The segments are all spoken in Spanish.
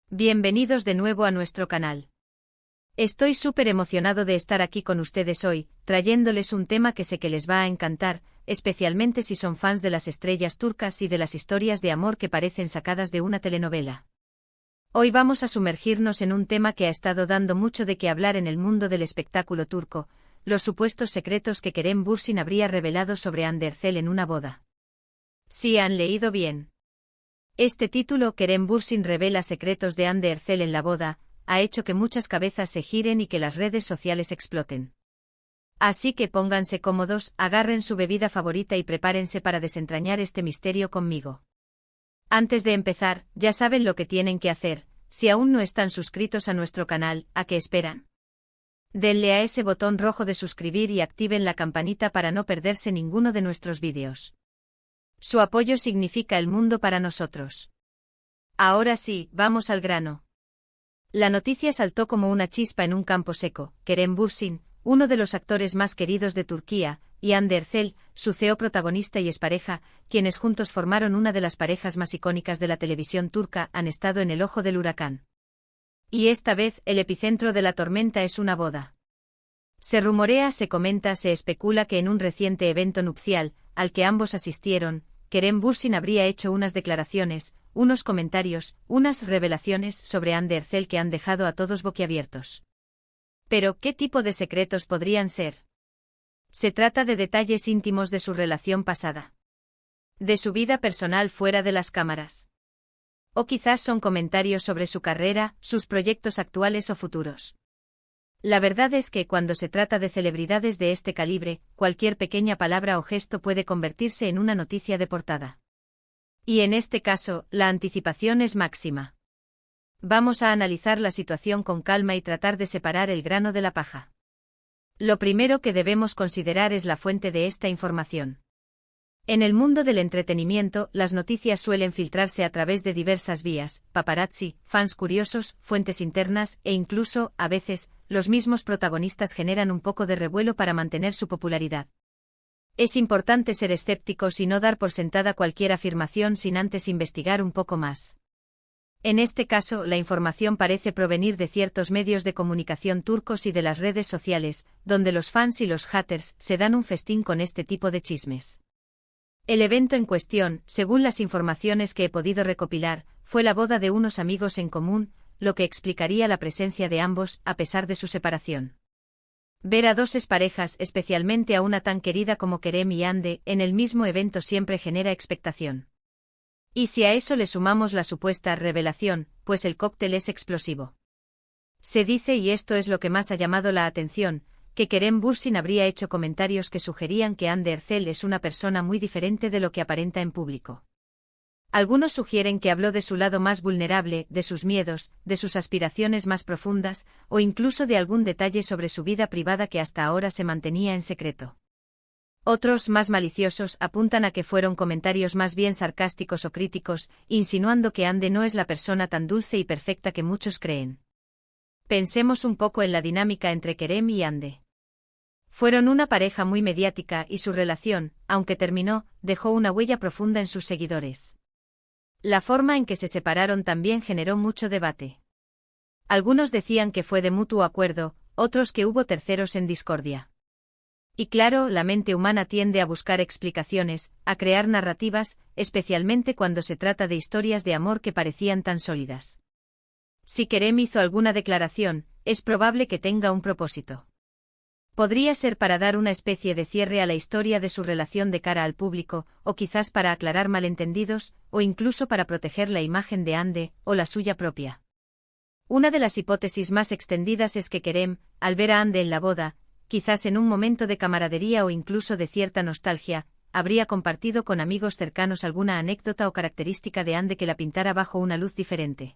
Bienvenidos de nuevo a nuestro canal. Estoy súper emocionado de estar aquí con ustedes hoy, trayéndoles un tema que sé que les va a encantar, especialmente si son fans de las estrellas turcas y de las historias de amor que parecen sacadas de una telenovela. Hoy vamos a sumergirnos en un tema que ha estado dando mucho de qué hablar en el mundo del espectáculo turco, los supuestos secretos que Kerem Bürsin habría revelado sobre Hande Erçel en una boda. Sí han leído bien. Este título, Kerem Bürsin revela secretos de Hande Erçel en la boda, ha hecho que muchas cabezas se giren y que las redes sociales exploten. Así que pónganse cómodos, agarren su bebida favorita y prepárense para desentrañar este misterio conmigo. Antes de empezar, ya saben lo que tienen que hacer, si aún no están suscritos a nuestro canal, ¿a qué esperan? Denle a ese botón rojo de suscribir y activen la campanita para no perderse ninguno de nuestros vídeos. Su apoyo significa el mundo para nosotros. Ahora sí, vamos al grano. La noticia saltó como una chispa en un campo seco. Kerem Bürsin, uno de los actores más queridos de Turquía, y Hande Erçel, su CEO protagonista y expareja, quienes juntos formaron una de las parejas más icónicas de la televisión turca, han estado en el ojo del huracán. Y esta vez, el epicentro de la tormenta es una boda. Se rumorea, se comenta, se especula que en un reciente evento nupcial, al que ambos asistieron, Kerem Bürsin habría hecho unas declaraciones, unos comentarios, unas revelaciones sobre Hande Erçel que han dejado a todos boquiabiertos. Pero, ¿qué tipo de secretos podrían ser? Se trata de detalles íntimos de su relación pasada. De su vida personal fuera de las cámaras. O quizás son comentarios sobre su carrera, sus proyectos actuales o futuros. La verdad es que cuando se trata de celebridades de este calibre, cualquier pequeña palabra o gesto puede convertirse en una noticia de portada. Y en este caso, la anticipación es máxima. Vamos a analizar la situación con calma y tratar de separar el grano de la paja. Lo primero que debemos considerar es la fuente de esta información. En el mundo del entretenimiento, las noticias suelen filtrarse a través de diversas vías: paparazzi, fans curiosos, fuentes internas, e incluso, a veces, los mismos protagonistas generan un poco de revuelo para mantener su popularidad. Es importante ser escépticos y no dar por sentada cualquier afirmación sin antes investigar un poco más. En este caso, la información parece provenir de ciertos medios de comunicación turcos y de las redes sociales, donde los fans y los haters se dan un festín con este tipo de chismes. El evento en cuestión, según las informaciones que he podido recopilar, fue la boda de unos amigos en común, lo que explicaría la presencia de ambos, a pesar de su separación. Ver a dos exparejas, especialmente a una tan querida como Kerem y Hande, en el mismo evento siempre genera expectación. Y si a eso le sumamos la supuesta revelación, pues el cóctel es explosivo. Se dice, y esto es lo que más ha llamado la atención, que Kerem Bürsin habría hecho comentarios que sugerían que Hande Erçel es una persona muy diferente de lo que aparenta en público. Algunos sugieren que habló de su lado más vulnerable, de sus miedos, de sus aspiraciones más profundas, o incluso de algún detalle sobre su vida privada que hasta ahora se mantenía en secreto. Otros, más maliciosos, apuntan a que fueron comentarios más bien sarcásticos o críticos, insinuando que Hande no es la persona tan dulce y perfecta que muchos creen. Pensemos un poco en la dinámica entre Kerem y Hande. Fueron una pareja muy mediática y su relación, aunque terminó, dejó una huella profunda en sus seguidores. La forma en que se separaron también generó mucho debate. Algunos decían que fue de mutuo acuerdo, otros que hubo terceros en discordia. Y claro, la mente humana tiende a buscar explicaciones, a crear narrativas, especialmente cuando se trata de historias de amor que parecían tan sólidas. Si Kerem hizo alguna declaración, es probable que tenga un propósito. Podría ser para dar una especie de cierre a la historia de su relación de cara al público, o quizás para aclarar malentendidos, o incluso para proteger la imagen de Hande, o la suya propia. Una de las hipótesis más extendidas es que Kerem, al ver a Hande en la boda, quizás en un momento de camaradería o incluso de cierta nostalgia, habría compartido con amigos cercanos alguna anécdota o característica de Hande que la pintara bajo una luz diferente.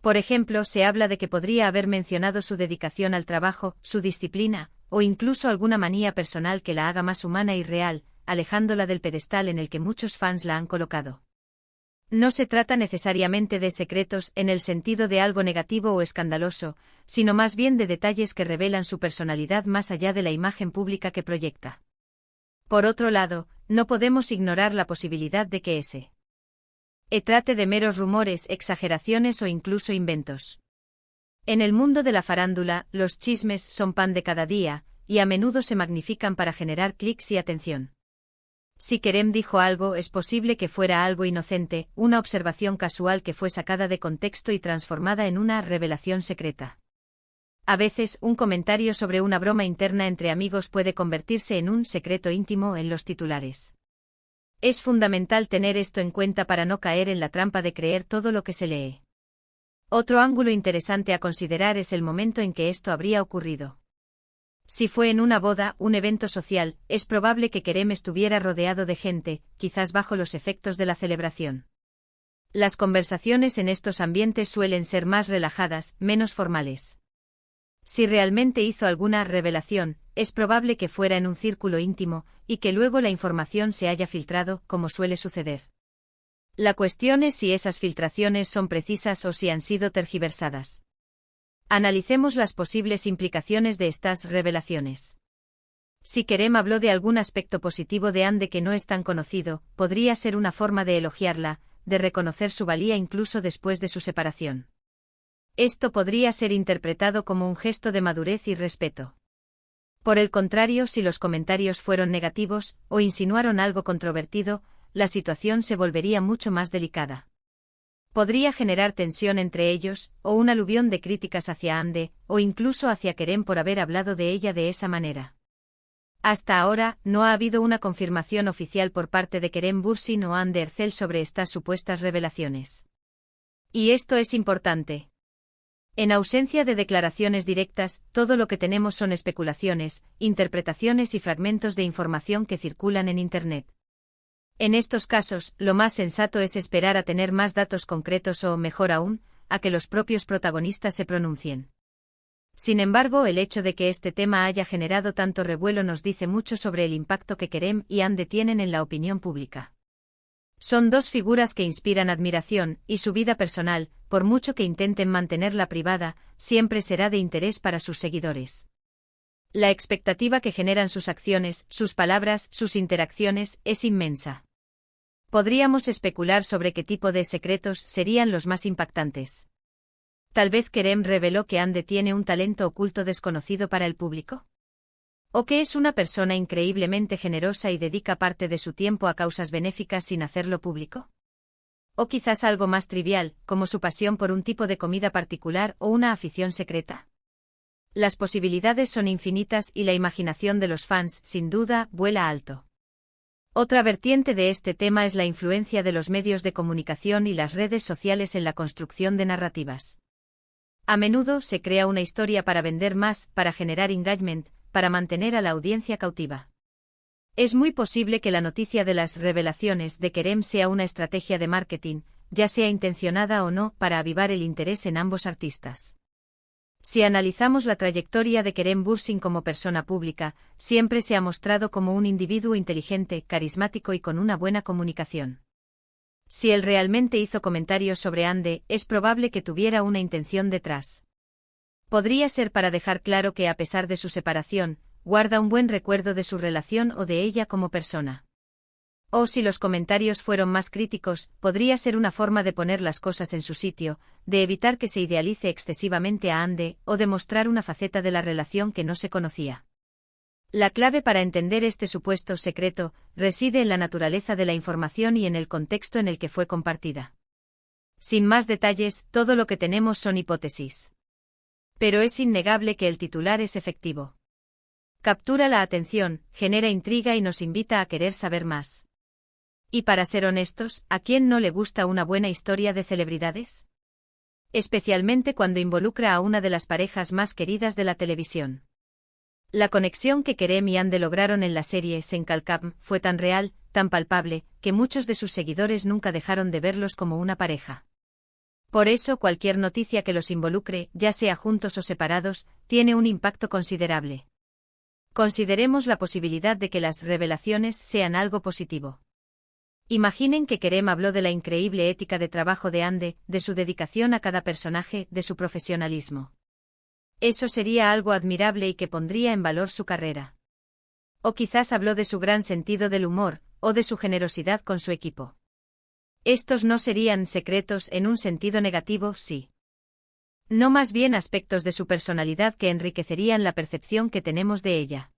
Por ejemplo, se habla de que podría haber mencionado su dedicación al trabajo, su disciplina, o incluso alguna manía personal que la haga más humana y real, alejándola del pedestal en el que muchos fans la han colocado. No se trata necesariamente de secretos en el sentido de algo negativo o escandaloso, sino más bien de detalles que revelan su personalidad más allá de la imagen pública que proyecta. Por otro lado, no podemos ignorar la posibilidad de que ese Trate de meros rumores, exageraciones o incluso inventos. En el mundo de la farándula, los chismes son pan de cada día, y a menudo se magnifican para generar clics y atención. Si Kerem dijo algo, es posible que fuera algo inocente, una observación casual que fue sacada de contexto y transformada en una revelación secreta. A veces, un comentario sobre una broma interna entre amigos puede convertirse en un secreto íntimo en los titulares. Es fundamental tener esto en cuenta para no caer en la trampa de creer todo lo que se lee. Otro ángulo interesante a considerar es el momento en que esto habría ocurrido. Si fue en una boda, un evento social, es probable que Kerem estuviera rodeado de gente, quizás bajo los efectos de la celebración. Las conversaciones en estos ambientes suelen ser más relajadas, menos formales. Si realmente hizo alguna revelación, es probable que fuera en un círculo íntimo, y que luego la información se haya filtrado, como suele suceder. La cuestión es si esas filtraciones son precisas o si han sido tergiversadas. Analicemos las posibles implicaciones de estas revelaciones. Si Kerem habló de algún aspecto positivo de Hande que no es tan conocido, podría ser una forma de elogiarla, de reconocer su valía incluso después de su separación. Esto podría ser interpretado como un gesto de madurez y respeto. Por el contrario, si los comentarios fueron negativos, o insinuaron algo controvertido, la situación se volvería mucho más delicada. Podría generar tensión entre ellos, o un aluvión de críticas hacia Hande, o incluso hacia Kerem por haber hablado de ella de esa manera. Hasta ahora, no ha habido una confirmación oficial por parte de Kerem Bürsin o Hande Erçel sobre estas supuestas revelaciones. Y esto es importante. En ausencia de declaraciones directas, todo lo que tenemos son especulaciones, interpretaciones y fragmentos de información que circulan en Internet. En estos casos, lo más sensato es esperar a tener más datos concretos o, mejor aún, a que los propios protagonistas se pronuncien. Sin embargo, el hecho de que este tema haya generado tanto revuelo nos dice mucho sobre el impacto que Kerem y Hande tienen en la opinión pública. Son dos figuras que inspiran admiración, y su vida personal, por mucho que intenten mantenerla privada, siempre será de interés para sus seguidores. La expectativa que generan sus acciones, sus palabras, sus interacciones, es inmensa. Podríamos especular sobre qué tipo de secretos serían los más impactantes. Tal vez Kerem reveló que Hande tiene un talento oculto desconocido para el público. ¿O que es una persona increíblemente generosa y dedica parte de su tiempo a causas benéficas sin hacerlo público? ¿O quizás algo más trivial, como su pasión por un tipo de comida particular o una afición secreta? Las posibilidades son infinitas y la imaginación de los fans, sin duda, vuela alto. Otra vertiente de este tema es la influencia de los medios de comunicación y las redes sociales en la construcción de narrativas. A menudo se crea una historia para vender más, para generar engagement, para mantener a la audiencia cautiva. Es muy posible que la noticia de las revelaciones de Kerem sea una estrategia de marketing, ya sea intencionada o no, para avivar el interés en ambos artistas. Si analizamos la trayectoria de Kerem Bürsin como persona pública, siempre se ha mostrado como un individuo inteligente, carismático y con una buena comunicación. Si él realmente hizo comentarios sobre Hande, es probable que tuviera una intención detrás. Podría ser para dejar claro que a pesar de su separación, guarda un buen recuerdo de su relación o de ella como persona. O si los comentarios fueron más críticos, podría ser una forma de poner las cosas en su sitio, de evitar que se idealice excesivamente a Hande, o de mostrar una faceta de la relación que no se conocía. La clave para entender este supuesto secreto reside en la naturaleza de la información y en el contexto en el que fue compartida. Sin más detalles, todo lo que tenemos son hipótesis. Pero es innegable que el titular es efectivo. Captura la atención, genera intriga y nos invita a querer saber más. Y para ser honestos, ¿a quién no le gusta una buena historia de celebridades? Especialmente cuando involucra a una de las parejas más queridas de la televisión. La conexión que Kerem y Hande lograron en la serie Senkalkam fue tan real, tan palpable, que muchos de sus seguidores nunca dejaron de verlos como una pareja. Por eso cualquier noticia que los involucre, ya sea juntos o separados, tiene un impacto considerable. Consideremos la posibilidad de que las revelaciones sean algo positivo. Imaginen que Kerem habló de la increíble ética de trabajo de Hande, de su dedicación a cada personaje, de su profesionalismo. Eso sería algo admirable y que pondría en valor su carrera. O quizás habló de su gran sentido del humor, o de su generosidad con su equipo. Estos no serían secretos en un sentido negativo, sí. No, más bien aspectos de su personalidad que enriquecerían la percepción que tenemos de ella.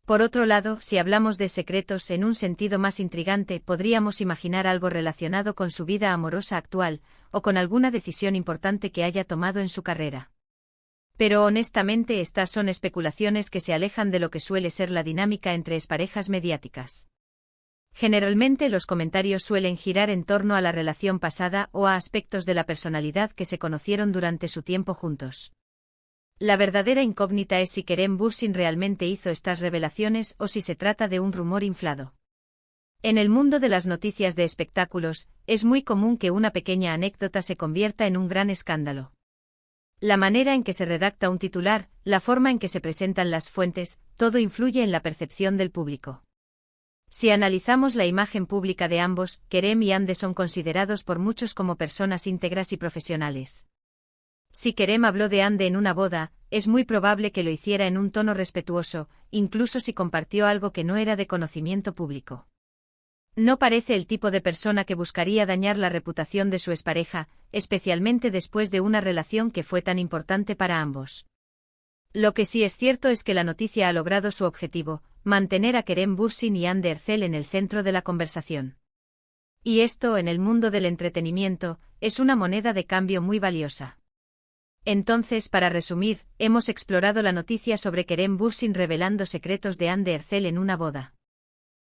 Por otro lado, si hablamos de secretos en un sentido más intrigante, podríamos imaginar algo relacionado con su vida amorosa actual, o con alguna decisión importante que haya tomado en su carrera. Pero honestamente, estas son especulaciones que se alejan de lo que suele ser la dinámica entre exparejas mediáticas. Generalmente los comentarios suelen girar en torno a la relación pasada o a aspectos de la personalidad que se conocieron durante su tiempo juntos. La verdadera incógnita es si Kerem Bürsin realmente hizo estas revelaciones o si se trata de un rumor inflado. En el mundo de las noticias de espectáculos, es muy común que una pequeña anécdota se convierta en un gran escándalo. La manera en que se redacta un titular, la forma en que se presentan las fuentes, todo influye en la percepción del público. Si analizamos la imagen pública de ambos, Kerem y Hande son considerados por muchos como personas íntegras y profesionales. Si Kerem habló de Hande en una boda, es muy probable que lo hiciera en un tono respetuoso, incluso si compartió algo que no era de conocimiento público. No parece el tipo de persona que buscaría dañar la reputación de su expareja, especialmente después de una relación que fue tan importante para ambos. Lo que sí es cierto es que la noticia ha logrado su objetivo, mantener a Kerem Bürsin y Hande Erçel en el centro de la conversación. Y esto, en el mundo del entretenimiento, es una moneda de cambio muy valiosa. Entonces, para resumir, hemos explorado la noticia sobre Kerem Bürsin revelando secretos de Hande Erçel en una boda.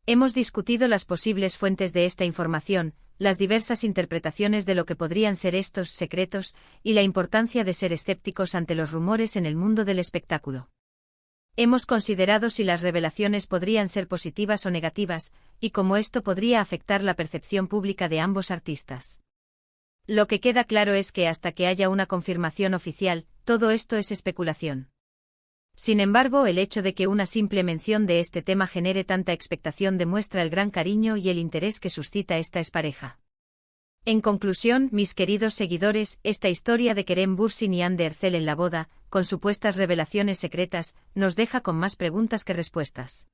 Hemos discutido las posibles fuentes de esta información, las diversas interpretaciones de lo que podrían ser estos secretos, y la importancia de ser escépticos ante los rumores en el mundo del espectáculo. Hemos considerado si las revelaciones podrían ser positivas o negativas, y cómo esto podría afectar la percepción pública de ambos artistas. Lo que queda claro es que hasta que haya una confirmación oficial, todo esto es especulación. Sin embargo, el hecho de que una simple mención de este tema genere tanta expectación demuestra el gran cariño y el interés que suscita esta expareja. En conclusión, mis queridos seguidores, esta historia de Kerem Bürsin y Hande Erçel en la boda, con supuestas revelaciones secretas, nos deja con más preguntas que respuestas.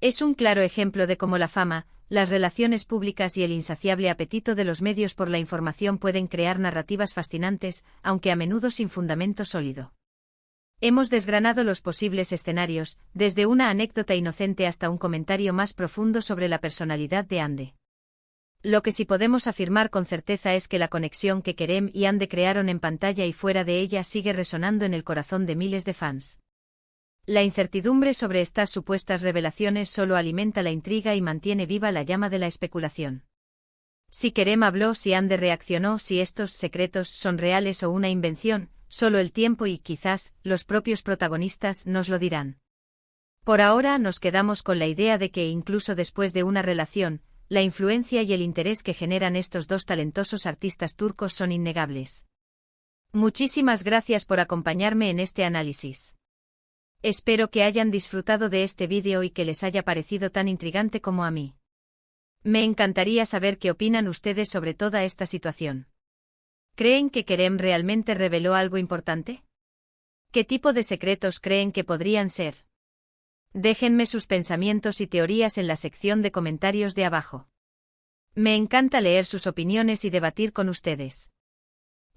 Es un claro ejemplo de cómo la fama, las relaciones públicas y el insaciable apetito de los medios por la información pueden crear narrativas fascinantes, aunque a menudo sin fundamento sólido. Hemos desgranado los posibles escenarios, desde una anécdota inocente hasta un comentario más profundo sobre la personalidad de Hande. Lo que sí podemos afirmar con certeza es que la conexión que Kerem y Hande crearon en pantalla y fuera de ella sigue resonando en el corazón de miles de fans. La incertidumbre sobre estas supuestas revelaciones solo alimenta la intriga y mantiene viva la llama de la especulación. Si Kerem habló, si Hande reaccionó, si estos secretos son reales o una invención, solo el tiempo y, quizás, los propios protagonistas nos lo dirán. Por ahora nos quedamos con la idea de que incluso después de una relación, la influencia y el interés que generan estos dos talentosos artistas turcos son innegables. Muchísimas gracias por acompañarme en este análisis. Espero que hayan disfrutado de este vídeo y que les haya parecido tan intrigante como a mí. Me encantaría saber qué opinan ustedes sobre toda esta situación. ¿Creen que Kerem realmente reveló algo importante? ¿Qué tipo de secretos creen que podrían ser? Déjenme sus pensamientos y teorías en la sección de comentarios de abajo. Me encanta leer sus opiniones y debatir con ustedes.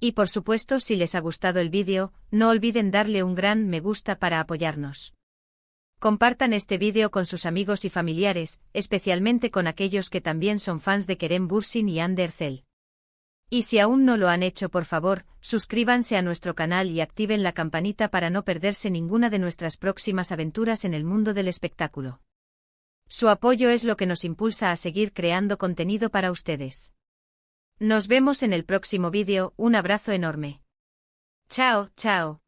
Y por supuesto, si les ha gustado el vídeo, no olviden darle un gran me gusta para apoyarnos. Compartan este vídeo con sus amigos y familiares, especialmente con aquellos que también son fans de Kerem Bürsin y Hande Erçel. Y si aún no lo han hecho, por favor, suscríbanse a nuestro canal y activen la campanita para no perderse ninguna de nuestras próximas aventuras en el mundo del espectáculo. Su apoyo es lo que nos impulsa a seguir creando contenido para ustedes. Nos vemos en el próximo vídeo, un abrazo enorme. Chao, chao.